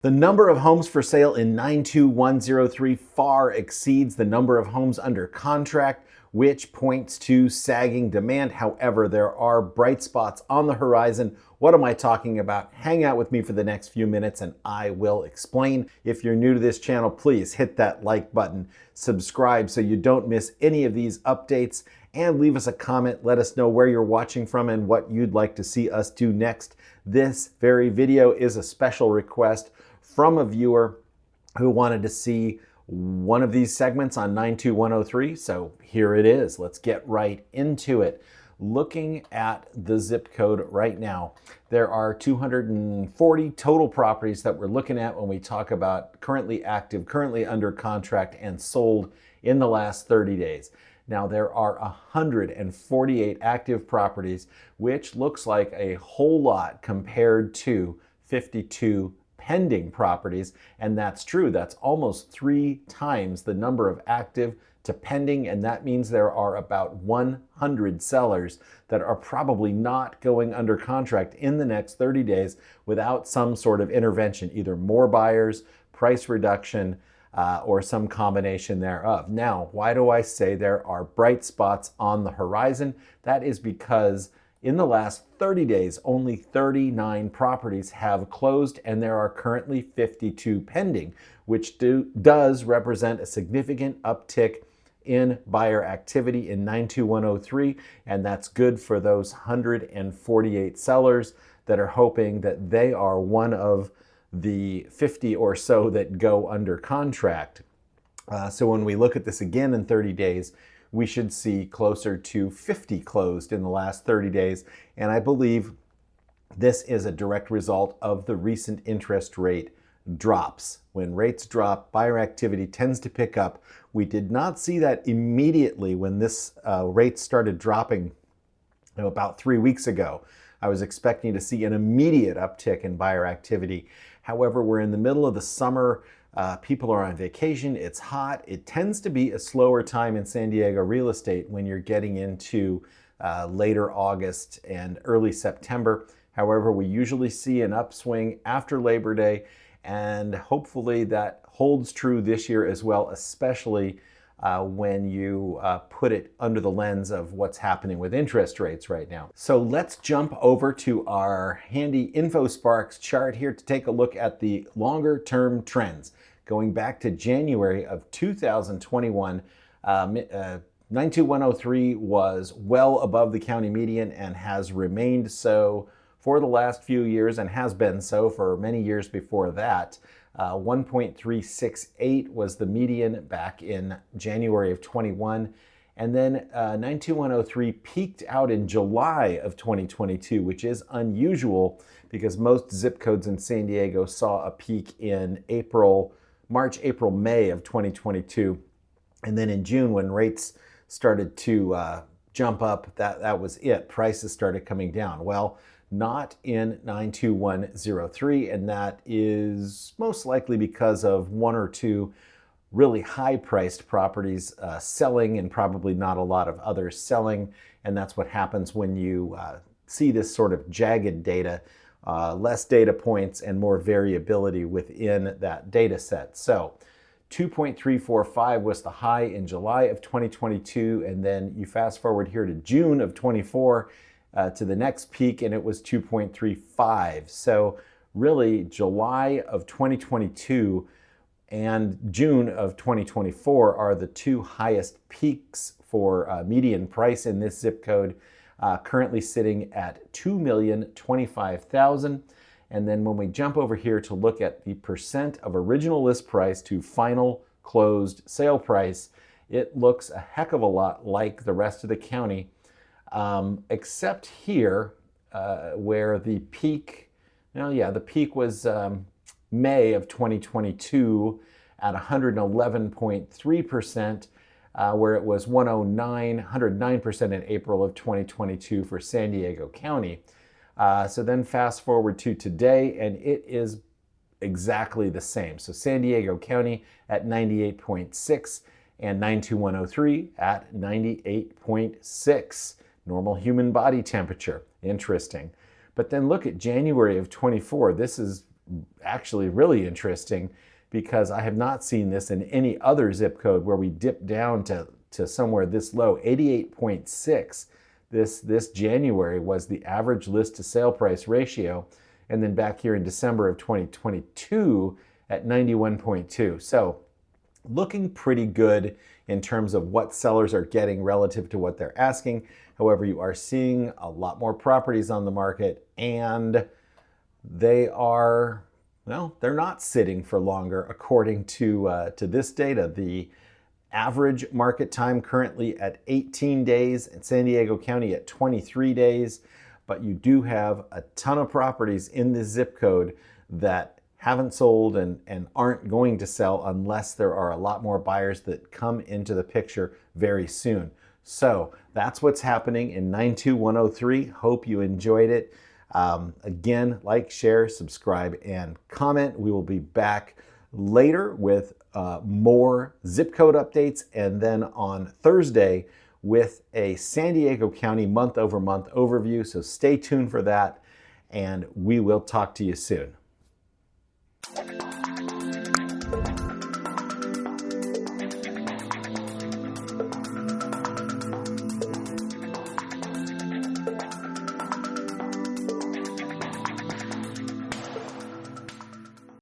The number of homes for sale in 92103 far exceeds the number of homes under contract, which points to sagging demand. However, there are bright spots on the horizon. What am I talking about? Hang out with me for the next few minutes and I will explain. If you're new to this channel, please hit that like button, subscribe so you don't miss any of these updates, and leave us a comment. Let us know where you're watching from and what you'd like to see us do next. This very video is a special request from a viewer who wanted to see one of these segments on 92103. So here it is. Let's get right into it. Looking at the zip code right now, there are 240 total properties that we're looking at when we talk about currently active, currently under contract, and sold in the last 30 days. Now, there are 148 active properties, which looks like a whole lot compared to 52 pending properties, and that's true. That's almost 3 times the number of active to pending, and that means there are about 100 sellers that are probably not going under contract in the next 30 days without some sort of intervention, either more buyers, price reduction, or some combination thereof. Now, why do I say there are bright spots on the horizon? That is because in the last 30 days, only 39 properties have closed, and there are currently 52 pending, which does represent a significant uptick in buyer activity in 92103, and that's good for those 148 sellers that are hoping that they are one of the 50 or so that go under contract. So when we look at this again in 30 days, we should see closer to 50 closed in the last 30 days. And I believe this is a direct result of the recent interest rate drops. When rates drop, buyer activity tends to pick up. We did not see that immediately when this rate started dropping about 3 weeks ago. I was expecting to see an immediate uptick in buyer activity. However, we're in the middle of the summer. People are on vacation, it's hot. It tends to be a slower time in San Diego real estate when you're getting into later August and early September. However, we usually see an upswing after Labor Day, and hopefully that holds true this year as well, especially when you put it under the lens of what's happening with interest rates right now. So let's jump over to our handy InfoSparks chart here to take a look at the longer term trends. Going back to January of 2021, 92103 was well above the county median and has remained so for the last few years, and has been so for many years before that. 1.368 was the median back in January of 21. And then 92103 peaked out in July of 2022, which is unusual because most zip codes in San Diego saw a peak in March, April, May of 2022. And then in June, when rates started to jump up, that was it. Prices started coming down. Well, not in 92103, and that is most likely because of 1 or 2 really high-priced properties selling, and probably not a lot of others selling. And that's what happens when you see this sort of jagged data, less data points and more variability within that data set. So 2.345 was the high in July of 2022, and then you fast forward here to June of 24, to the next peak, and it was 2.35. So really, July of 2022 and June of 2024 are the 2 highest peaks for median price in this zip code, currently sitting at $2,025,000. And then when we jump over here to look at the percent of original list price to final closed sale price, it looks a heck of a lot like the rest of the county. Except here, where the peak, the peak was May of 2022 at 111.3%, where it was 109% in April of 2022 for San Diego County. So then fast forward to today, and it is exactly the same. So San Diego County at 98.6 and 92103 at 98.6. Normal human body temperature. Interesting. But then look at January of 24. This is actually really interesting because I have not seen this in any other zip code where we dip down to somewhere this low. 88.6 this January was the average list to sale price ratio, and then back here in December of 2022 at 91.2. So looking pretty good in terms of what sellers are getting relative to what they're asking. However, you are seeing a lot more properties on the market, and they are, well, they're not sitting for longer according to this data. The average market time currently at 18 days, in San Diego County at 23 days, but you do have a ton of properties in this zip code that haven't sold and aren't going to sell unless there are a lot more buyers that come into the picture very soon. So that's what's happening in 92103. Hope you enjoyed it. Again, like, share, subscribe, and comment. We will be back later with more zip code updates, and then on Thursday with a San Diego County month-over-month overview. So stay tuned for that, and we will talk to you soon.